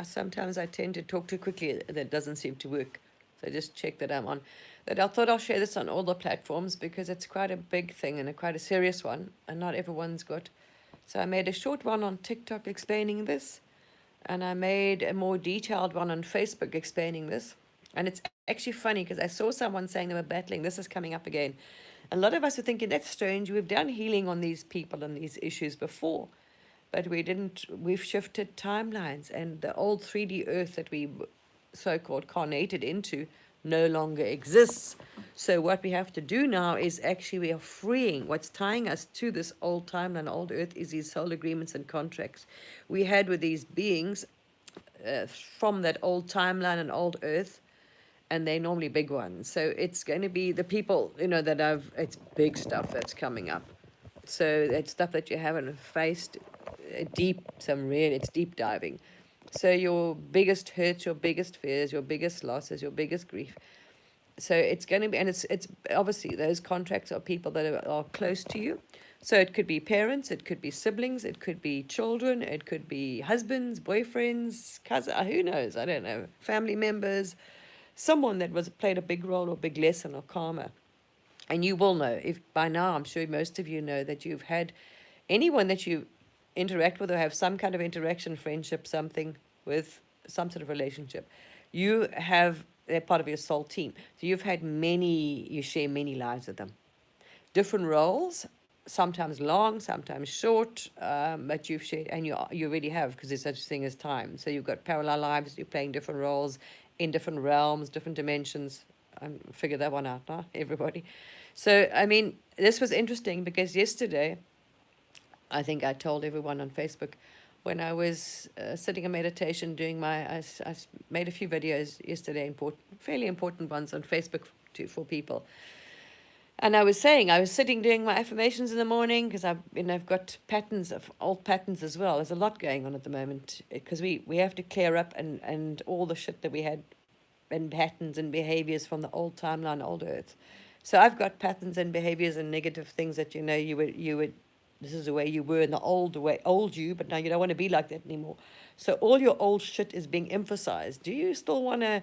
Sometimes I tend to talk too quickly. That doesn't seem to work. So just check that I'm on. That I thought I'll share this on all the platforms because it's quite a big thing and quite a serious one, and not everyone's got. So I made a short one on TikTok explaining this, and I made a more detailed one on Facebook explaining this. And it's actually funny because I saw someone saying they were battling. This is coming up again. A lot of us were thinking that's strange. We've done healing on these people and these issues before, but we didn't. We've shifted timelines, and the old 3D Earth that we so-called carnated into no longer exists. So what we have to do now is actually we are freeing. What's tying us to this old timeline, old Earth, is these soul agreements and contracts we had with these beings from that old timeline and old Earth, and they're normally big ones. So it's going to be the people, that have, it's big stuff that's coming up. So it's stuff that you haven't faced it's deep diving. So your biggest hurts, your biggest fears, your biggest losses, your biggest grief. So it's going to be, and it's obviously those contracts are people that are close to you. So it could be parents, it could be siblings, it could be children, it could be husbands, boyfriends, cousins, who knows, I don't know, family members, someone that was played a big role or big lesson or karma. And you will know, if by now, I'm sure most of you know that you've had anyone that you interact with or have some kind of interaction, friendship, something with, some sort of relationship, you have, they're part of your soul team. So you've had many, you share many lives with them. Different roles, sometimes long, sometimes short, but you've shared, and you already have, because there's such a thing as time. So you've got parallel lives, you're playing different roles in different realms, different dimensions. Figure that one out now, everybody. So, I mean, this was interesting because yesterday, I think I told everyone on Facebook, when I was sitting in meditation doing I made a few videos yesterday, fairly important ones on Facebook for people. And I was saying, I was sitting doing my affirmations in the morning because I've got patterns of old patterns as well. There's a lot going on at the moment because we have to clear up and all the shit that we had and patterns and behaviors from the old timeline, old Earth. So I've got patterns and behaviors and negative things that you would. This is the way you were in the old you, but now you don't want to be like that anymore. So all your old shit is being emphasized. Do you still want to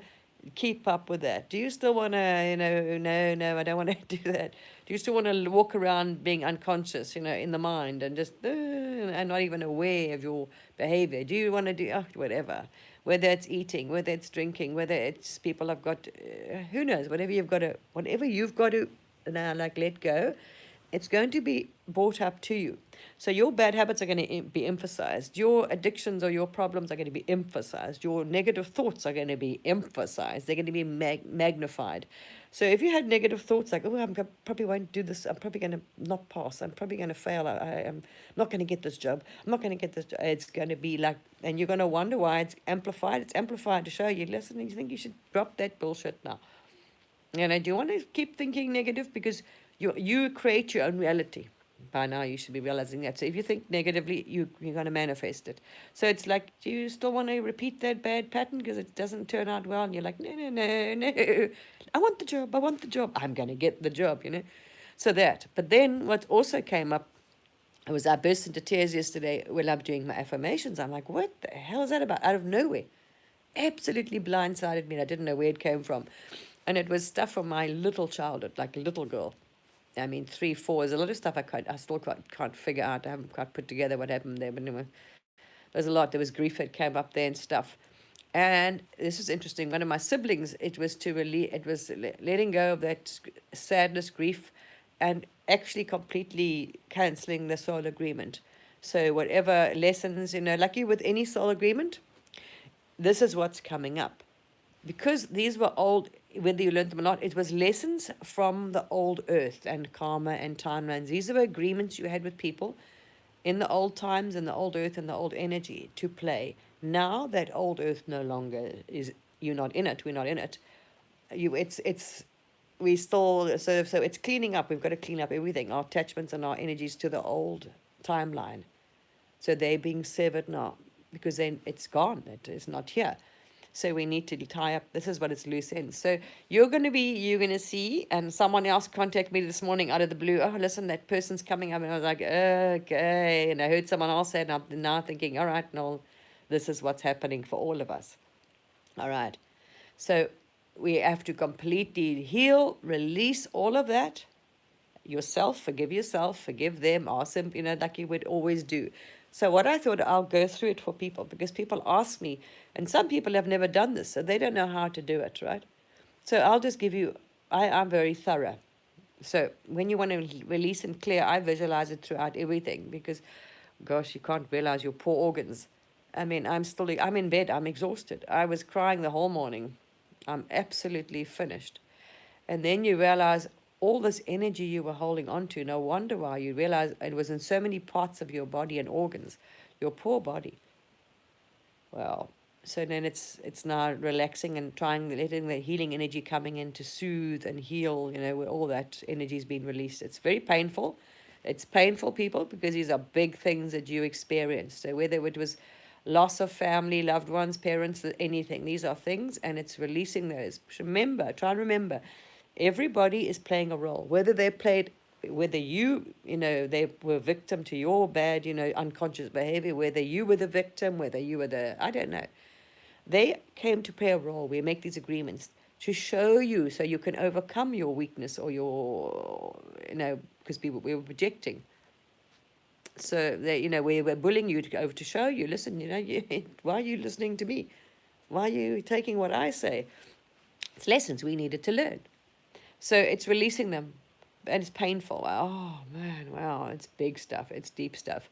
keep up with that? Do you still want to, no, I don't want to do that. Do you still want to walk around being unconscious, in the mind and just, and not even aware of your behavior? Do you want to do, whatever? Whether it's eating, whether it's drinking, whether it's people have got, who knows, whatever you've got to now, like, let go, it's going to be brought up to you. So your bad habits are going to be emphasized. Your addictions or your problems are going to be emphasized. Your negative thoughts are going to be emphasized. They're going to be magnified. So if you had negative thoughts like, oh, probably won't do this. I'm probably going to not pass. I'm probably going to fail. I am not going to get this job. I'm not going to get this job. It's going to be like, and you're going to wonder why it's amplified. It's amplified to show you, listen, you think you should drop that bullshit now. Do you want to keep thinking negative? Because you create your own reality. By now, you should be realizing that. So if you think negatively, you're going to manifest it. So it's like, do you still want to repeat that bad pattern because it doesn't turn out well? And you're like, no, no, no, no. I want the job. I want the job. I'm going to get the job. So that. But then what also came up, I burst into tears yesterday when I'm doing my affirmations. I'm like, what the hell is that about? Out of nowhere. Absolutely blindsided me. I didn't know where it came from. And it was stuff from my little childhood, like a little girl. I mean, 3, 4 is a lot of stuff I still can't figure out. I haven't quite put together what happened there. But anyway, there's a lot. There was grief that came up there and stuff. And this is interesting. One of my siblings, it was letting go of that sadness, grief, and actually completely cancelling the soul agreement. So whatever lessons, like you with any soul agreement, this is what's coming up. Because these were old, whether you learned them or not, it was lessons from the old earth and karma and timelines. These were agreements you had with people in the old times and the old earth and the old energy to play. Now that old earth no longer is, you're not in it, we're not in it. We still, so it's cleaning up. We've got to clean up everything, our attachments and our energies to the old timeline. So they're being severed now because then it's gone. It is not here. So we need to tie up. This is what it's loose ends. So you're going to see, and someone else contacted me this morning out of the blue. Oh, listen, that person's coming up. And I was like, okay. And I heard someone else say it, and I'm now thinking, all right, no, this is what's happening for all of us. All right. So we have to completely heal, release all of that. Yourself, forgive them, ask them, like you would always do. So what I thought, I'll go through it for people, because people ask me, and some people have never done this, so they don't know how to do it, right? So I'll just give you, I'm very thorough. So when you want to release and clear, I visualize it throughout everything, because, gosh, you can't realize your poor organs. I mean, I'm in bed, I'm exhausted. I was crying the whole morning. I'm absolutely finished. And then you realize all this energy you were holding on to, no wonder why. You realize it was in so many parts of your body and organs, your poor body. Well, so then it's now relaxing and letting the healing energy coming in to soothe and heal, where all that energy is being released. It's very painful. It's painful, people, because these are big things that you experience. So whether it was loss of family, loved ones, parents, anything, these are things, and it's releasing those. Try and remember, everybody is playing a role, whether they were victim to your bad, unconscious behavior, whether you were the victim, whether you were I don't know. They came to play a role. We make these agreements to show you, so you can overcome your weakness or your, because we were projecting. So we were bullying you to show you, listen, why are you listening to me? Why are you taking what I say? It's lessons we needed to learn. So it's releasing them, and it's painful. Oh man, wow, it's big stuff. It's deep stuff.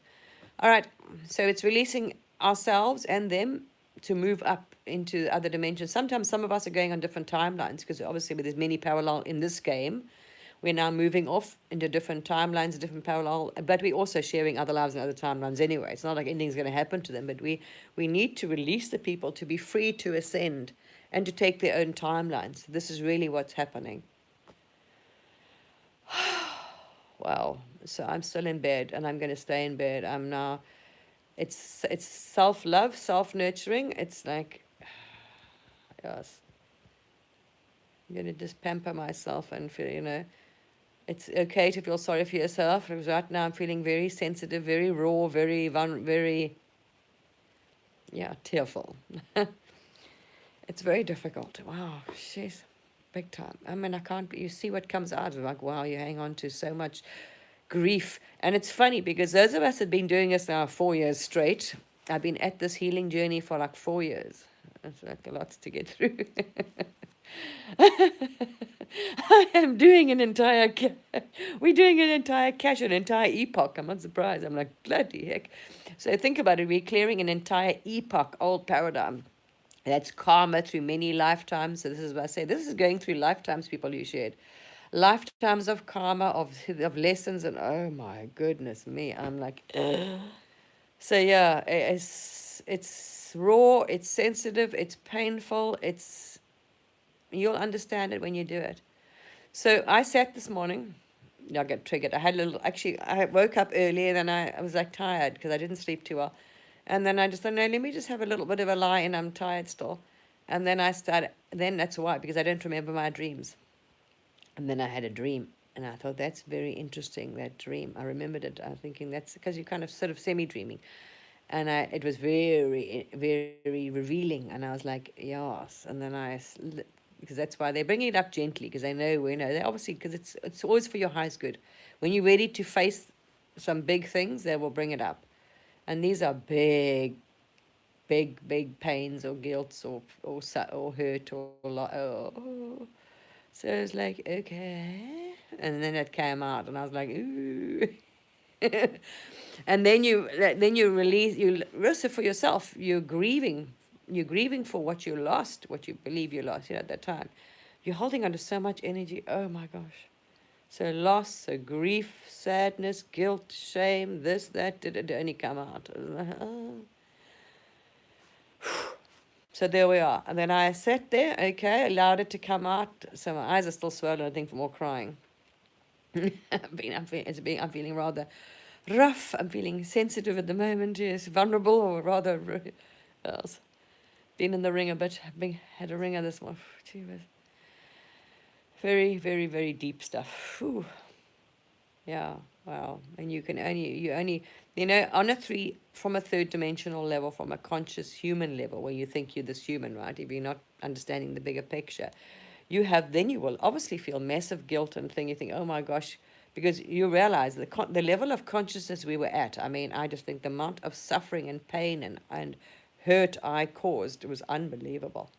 All right, so it's releasing ourselves and them to move up into other dimensions. Sometimes some of us are going on different timelines, because obviously there's many parallel in this game. We're now moving off into different timelines, different parallel, but we're also sharing other lives and other timelines anyway. It's not like anything's going to happen to them, but we need to release the people to be free to ascend and to take their own timelines. This is really what's happening. Wow. So I'm still in bed, and I'm going to stay in bed. I'm now, it's self-love, self-nurturing. It's like, yes, I'm going to just pamper myself and feel, it's okay to feel sorry for yourself, because right now I'm feeling very sensitive, very raw, very, yeah, tearful. It's very difficult. Wow, she's big time. I mean, you see what comes out of, like, wow, you hang on to so much grief. And it's funny, because those of us that have been doing this now 4 years straight, I've been at this healing journey for like 4 years. It's like a lot to get through. I am doing we're doing an entire cache, an entire epoch. I'm not surprised. I'm like, bloody heck. So think about it. We're clearing an entire epoch, old paradigm. That's karma through many lifetimes. So this is what I say. This is going through lifetimes, people you shared. Lifetimes of karma, of lessons, and oh my goodness me. I'm like, ugh. So yeah, it's raw, it's sensitive, it's painful, you'll understand it when you do it. So I sat this morning, I got triggered. I woke up early, and then I was like tired because I didn't sleep too well. And then I just thought, no, let me just have a little bit of a lie, and I'm tired still. And then then that's why, because I don't remember my dreams. And then I had a dream, and I thought, that's very interesting, that dream. I remembered it. I'm thinking that's because you're kind of sort of semi-dreaming. And it was very, very revealing. And I was like, yes. And then because that's why they're bringing it up gently, because they know, they obviously, because it's always for your highest good. When you're ready to face some big things, they will bring it up. And these are big, big pains or guilt or hurt or oh. So I was like, okay. And then it came out, and I was like, ooh. And then you release, also for yourself, you're grieving for what you lost, what you believe you lost at that time. You're holding on to so much energy. Oh my gosh. So loss, so grief, sadness, guilt, shame, this, that, did it only come out. So there we are. And then I sat there, okay, allowed it to come out. So my eyes are still swollen, I think, from all crying. I'm feeling rather rough. I'm feeling sensitive at the moment. Yes, vulnerable, or rather, yes. Been in the ring a bit. Had a ringer this one. Very, very, very deep stuff. Whew. Yeah. Wow. And you only You know, from a third dimensional level, from a conscious human level, where you think you're this human, right? If you're not understanding the bigger picture, then you will obviously feel massive guilt and you think, oh my gosh, because you realize the level of consciousness we were at. I mean, I just think the amount of suffering and pain and hurt I caused was unbelievable.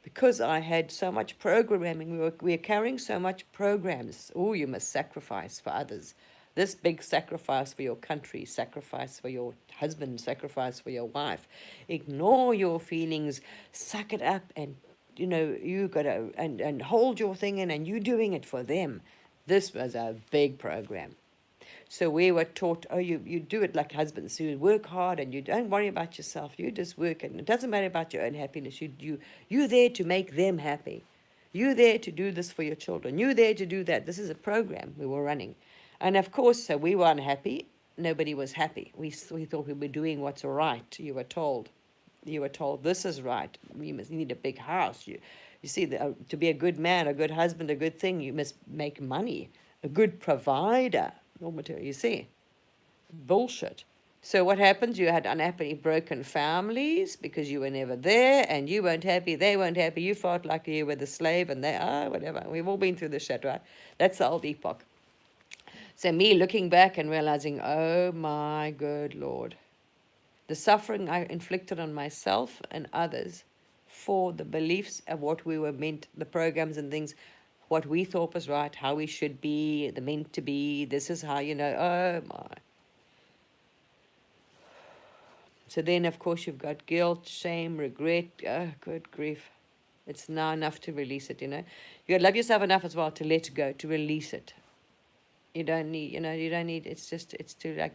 Because I had so much programming, we were carrying so much programs. Oh, you must sacrifice for others. This big sacrifice for your country, sacrifice for your husband, sacrifice for your wife. Ignore your feelings, suck it up, and you gotta and hold your thing in, and you doing it for them. This was a big program. So we were taught, oh, you do it like husbands. You work hard and you don't worry about yourself. You just work, and it doesn't matter about your own happiness. You're there to make them happy. You're there to do this for your children. You're there to do that. This is a program we were running. And of course, so we were unhappy. Nobody was happy. We thought we were doing what's right. You were told. You were told this is right. You must need a big house. You see, to be a good man, a good husband, a good thing, you must make money. A good provider. Raw material, you see. Bullshit. So what happens? You had unhappy, broken families because you were never there, and you weren't happy, they weren't happy, you felt like you were the slave, and they are, whatever. We've all been through this shit, right? That's the old epoch. So me looking back and realizing, oh my good Lord, the suffering I inflicted on myself and others for the beliefs of what we were meant, the programs and things, what we thought was right, how we should be, the meant to be, this is how, oh my. So then, of course, you've got guilt, shame, regret. Oh, good grief. It's now enough to release it, You got to love yourself enough as well to let go, to release it. You don't need, it's to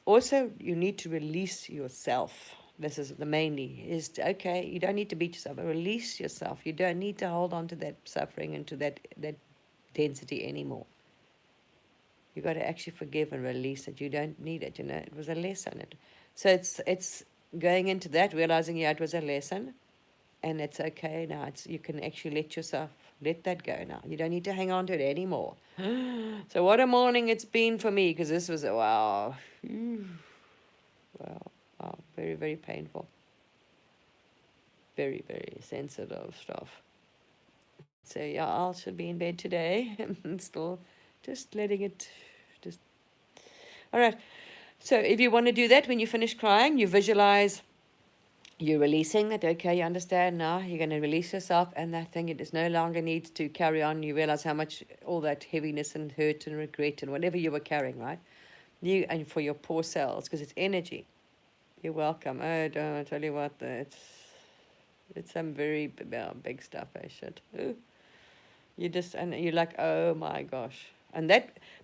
also, you need to release yourself. This is the mainly okay, you don't need to beat yourself, but release yourself. You don't need to hold on to that suffering and to that density anymore. You got to actually forgive and release it. You don't need it, It was a lesson. So it's going into that, realizing, it was a lesson, and it's okay now. You can actually let that go now. You don't need to hang on to it anymore. So what a morning it's been for me, because this was wow. Wow, very, very painful. Very, very sensitive stuff. So yeah, I should be in bed today. I'm still just letting it all right. So if you want to do that, when you finish crying, you visualize you're releasing that. Okay, you understand now. You're going to release yourself, and that thing, it is no longer needs to carry on. You realize how much all that heaviness and hurt and regret and whatever you were carrying, right? And for your poor cells, because it's energy. You're welcome. Oh, don't I tell you what, it's some very big stuff, shit. Ooh. And you're like, oh my gosh.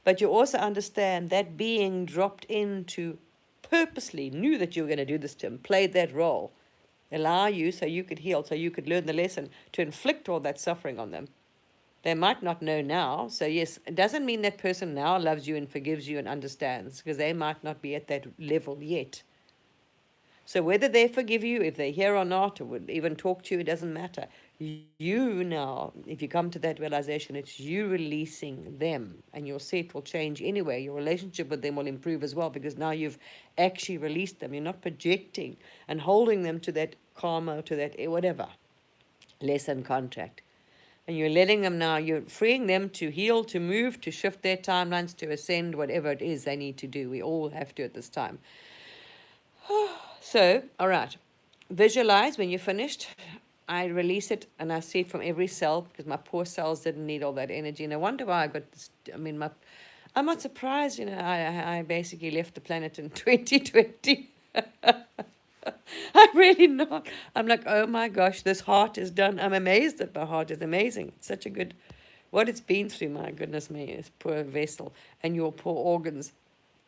But you also understand that being dropped into purposely knew that you were going to do this to him, played that role, allow you so you could heal, so you could learn the lesson, to inflict all that suffering on them. They might not know now. So yes, it doesn't mean that person now loves you and forgives you and understands, because they might not be at that level yet. So whether they forgive you, if they're here or not, or would even talk to you, it doesn't matter. You now, if you come to that realization, it's you releasing them, and your set will change anyway. Your relationship with them will improve as well, because now you've actually released them. You're not projecting and holding them to that karma, to that whatever lesson contract. And you're letting them now, you're freeing them to heal, to move, to shift their timelines, to ascend, whatever it is they need to do. We all have to at this time. So, all right, visualize when you're finished. I release it, and I see it from every cell, because my poor cells didn't need all that energy. And I wonder why I got this. I'm not surprised, I basically left the planet in 2020. I'm really not. I'm like, oh my gosh, this heart is done. I'm amazed that my heart is amazing. It's such a good, what it's been through, my goodness me, this poor vessel and your poor organs.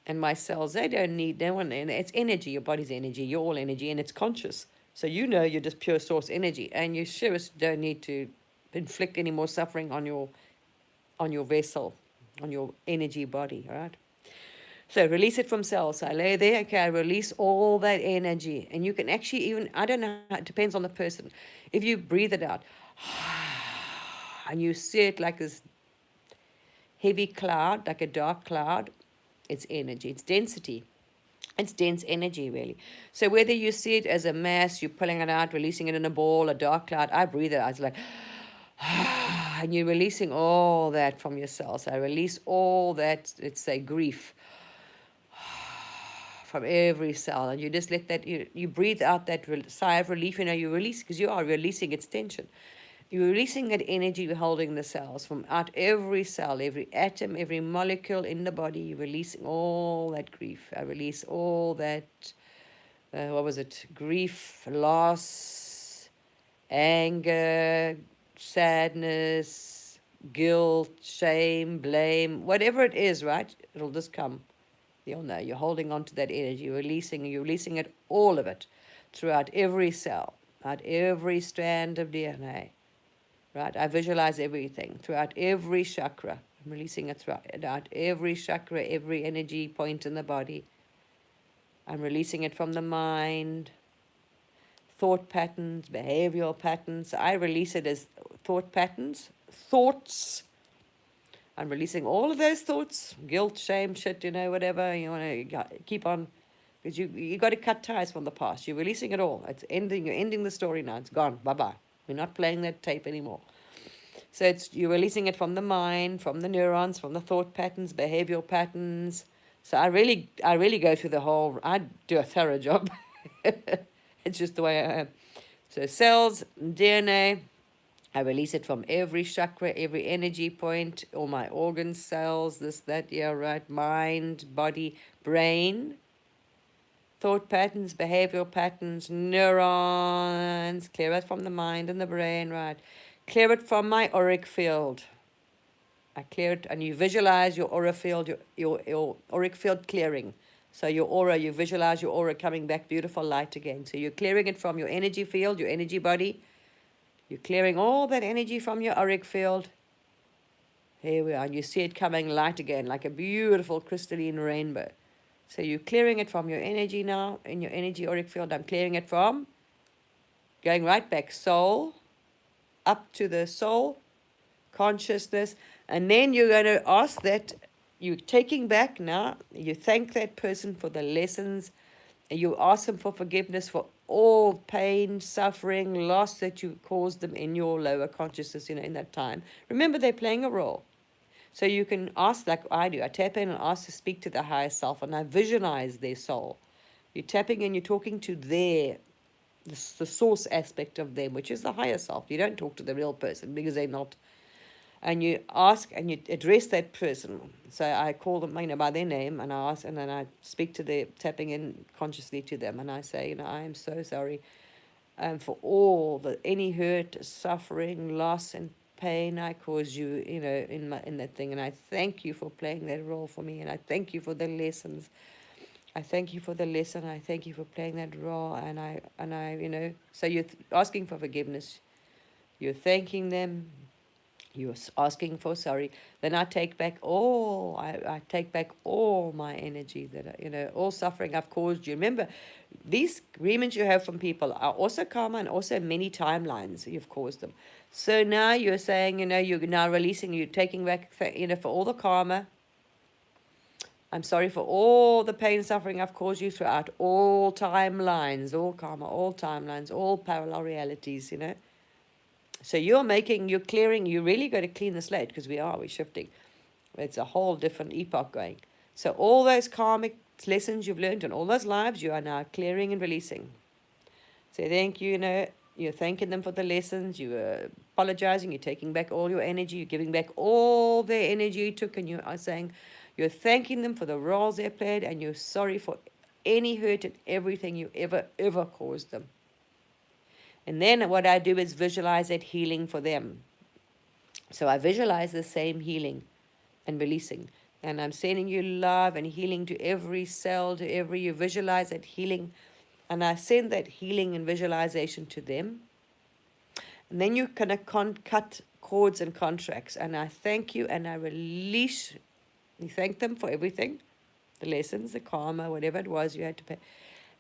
And my cells, they don't need no one. And it's energy. Your body's energy. You're all energy, and it's conscious. So you're just pure source energy, and you sure don't need to inflict any more suffering on your vessel, on your energy body. All right. So release it from cells. So I lay there. Okay, I release all that energy, and you can actually even, I don't know. It depends on the person. If you breathe it out, and you see it like this heavy cloud, like a dark cloud, It's energy, it's density. It's dense energy, really. So whether you see it as a mass, you're pulling it out, releasing it in a ball, a dark cloud, I breathe it out. It's like, and you're releasing all that from your cells. I release all that, let's say, grief from every cell, and you just let that, you breathe out that sigh of relief. You release, because you are releasing its tension. You're releasing that energy you're holding the cells from out every cell, every atom, every molecule in the body. You're releasing all that grief. I release all that, what was it? Grief, loss, anger, sadness, guilt, shame, blame, whatever it is, right? It'll just come. You'll know you're holding on to that energy. You're releasing it, all of it, throughout every cell, out every strand of DNA. Right? I visualize everything throughout every chakra. I'm releasing it throughout every chakra, every energy point in the body. I'm releasing it from the mind, thought patterns, behavioral patterns. I release it as thought patterns, thoughts. I'm releasing all of those thoughts, guilt, shame, shit, whatever. You want to keep on, because you got to cut ties from the past. You're releasing it all. It's ending. You're ending the story now. It's gone. Bye-bye. We're not playing that tape anymore. So you're releasing it from the mind, from the neurons, from the thought patterns, behavioral patterns. So I really go through the whole, I do a thorough job. It's just the way I am. So cells, DNA, I release it from every chakra, every energy point, all my organs, cells, this, that, yeah, right, mind, body, brain, thought patterns, behavioral patterns, neurons, clear it from the mind and the brain, right. Clear it from my auric field. I clear it, and you visualize your aura field, your auric field clearing. So your aura, you visualize your aura coming back, beautiful light again. So you're clearing it from your energy field, your energy body. You're clearing all that energy from your auric field. Here we are, and you see it coming light again, like a beautiful crystalline rainbow. So you're clearing it from your energy now, in your energy auric field. I'm clearing it from, going right back, soul, up to the soul, consciousness. And then you're going to ask that, you're taking back now, you thank that person for the lessons, and you ask them for forgiveness for all pain, suffering, loss that you caused them in your lower consciousness, in that time. Remember, they're playing a role. So you can ask, like I do. I tap in and ask to speak to the higher self, and I visualize their soul. You're tapping in, you're talking to the source aspect of them, which is the higher self. You don't talk to the real person, because they're not. And you ask and you address that person. So I call them, by their name, and I ask, and then I speak to the, tapping in consciously to them, and I say, I am so sorry for all any hurt, suffering, loss, and pain I caused you, in that thing. And I thank you for playing that role for me, and I thank you for the lessons. I thank you for the lesson. I thank you for playing that role, and I. So you're asking for forgiveness. You're thanking them. You're asking for sorry. Then I take back all. I take back all my energy that all suffering I've caused you. Remember, these agreements you have from people are also karma, and also many timelines you've caused them. So now you're saying, you're now releasing. You're taking back, for all the karma. I'm sorry for all the pain and suffering I've caused you throughout all timelines, all karma, all timelines, all parallel realities. So you're clearing, you really got to clean the slate, because we're shifting. It's a whole different epoch going. So all those karmic lessons you've learned and all those lives, you are now clearing and releasing. So thank you, you're thanking them for the lessons, you're apologizing, you're taking back all your energy, you're giving back all their energy you took, and you are saying, you're thanking them for the roles they played, and you're sorry for any hurt and everything you ever caused them. And then what I do is visualize that healing for them. So I visualize the same healing and releasing. And I'm sending you love and healing to every cell, you visualize that healing. And I send that healing and visualization to them. And then you kind of cut cords and contracts. And I thank you, and I release. You thank them for everything, the lessons, the karma, whatever it was you had to pay.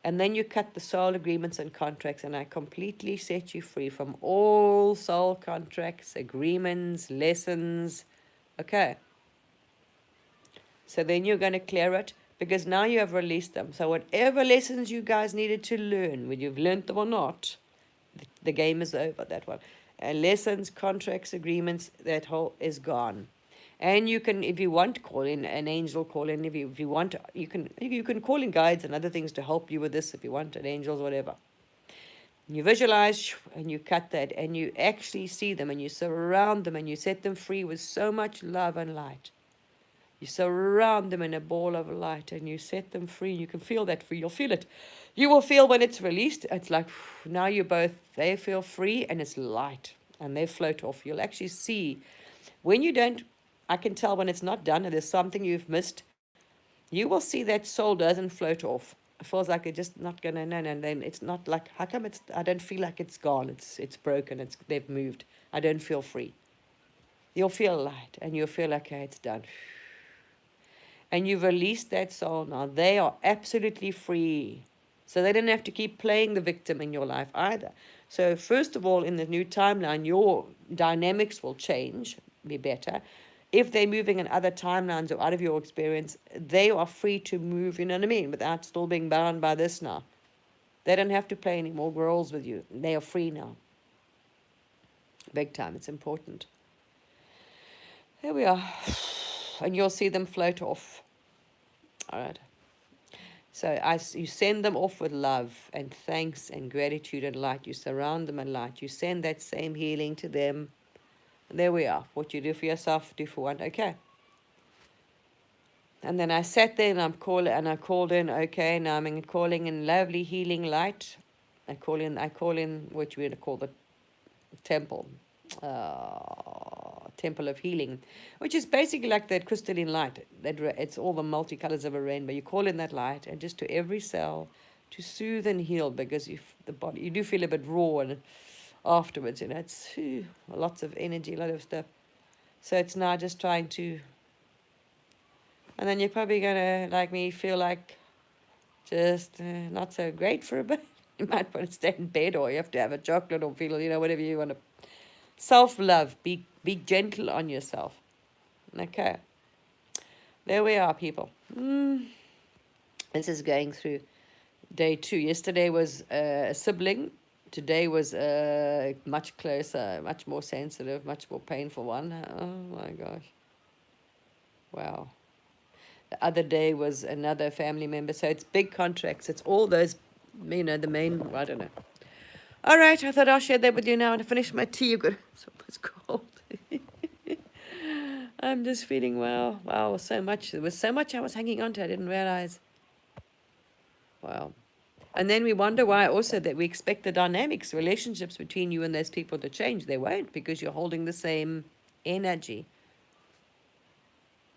And then you cut the soul agreements and contracts, and I completely set you free from all soul contracts, agreements, lessons. Okay. So then you're going to clear it because now you have released them. So whatever lessons you guys needed to learn, whether you've learned them or not, the game is over, that one. And lessons, contracts, agreements, that whole is gone. And you can, if you want, call in an angel, call in. If you want, you can call in guides and other things to help you with this if you want, and angels, whatever. You visualize and you cut that and you actually see them and you surround them and you set them free with so much love and light. You surround them in a ball of light and you set them free. You can feel that free. You'll feel it. You will feel when it's released. It's like now you both, they feel free and it's light and they float off. You'll actually see when you don't, I can tell when it's not done and there's something you've missed. You will see that soul doesn't float off. It feels like it's just not gonna, no, and then it's not like, how come it's, I don't feel like it's gone, it's broken, they've moved. I don't feel free. You'll feel light and you'll feel like, okay, it's done. And you've released that soul now. They are absolutely free. So they don't have to keep playing the victim in your life either. So first of all, in the new timeline, your dynamics will change, be better. If they're moving in other timelines or out of your experience, they are free to move, you know what I mean, without still being bound by this now. They don't have to play any more roles with you. They are free now. Big time. It's important. There we are. And you'll see them float off. All right. So you send them off with love and thanks and gratitude and light. You surround them in light. You send that same healing to them. There we are. What you do for yourself, do for one. Okay. And then I sat there and I called in. Okay, now I'm calling in lovely healing light. I call in what we would call the temple, temple of healing, which is basically like that crystalline light. It's all the multicolors of a rainbow. You call in that light, and just to every cell, to soothe and heal, because the body, you do feel a bit raw and afterwards, you know, it's lots of energy, a lot of stuff. So it's now just trying to, and then you're probably gonna, like me, feel like just not so great for a bit. You might want to stay in bed, or you have to have a chocolate, or feel, you know, whatever you want to. Self-love, be gentle on yourself. Okay, there we are, people. This is going through day 2. Yesterday was a sibling. Today was a much closer, much more sensitive, much more painful one. Oh my gosh. Wow. The other day was another family member. So it's big contracts. It's all those, you know, the main, I don't know. All right, I thought I'll share that with you now. And I finished my tea. You got so much cold. I'm just feeling, wow, so much. There was so much I was hanging on to. I didn't realize. Wow. And then we wonder why also that we expect the dynamics, relationships between you and those people to change. They won't, because you're holding the same energy.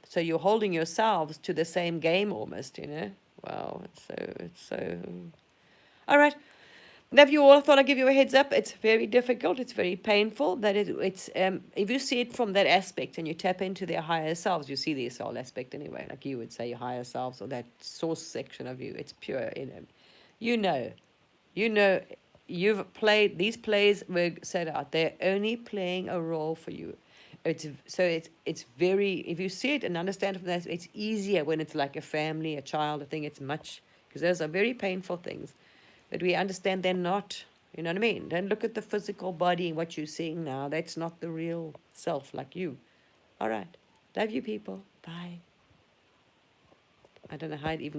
So you're holding yourselves to the same game almost, you know. Wow, it's so. All right. Love you all. I thought I'd give you a heads up. It's very difficult. It's very painful. That it's if you see it from that aspect and you tap into their higher selves, you see their soul aspect anyway. Like you would say, your higher selves or that source section of you. It's pure. You know, you've played these plays were set out. They're only playing a role for you. It's very, if you see it and understand it from that, it's easier when it's like a family, a child, a thing. It's much, because those are very painful things. But we understand they're not, you know what I mean? Don't look at the physical body, what you're seeing now. That's not the real self like you. All right. Love you, people. Bye. I don't know how I'd even get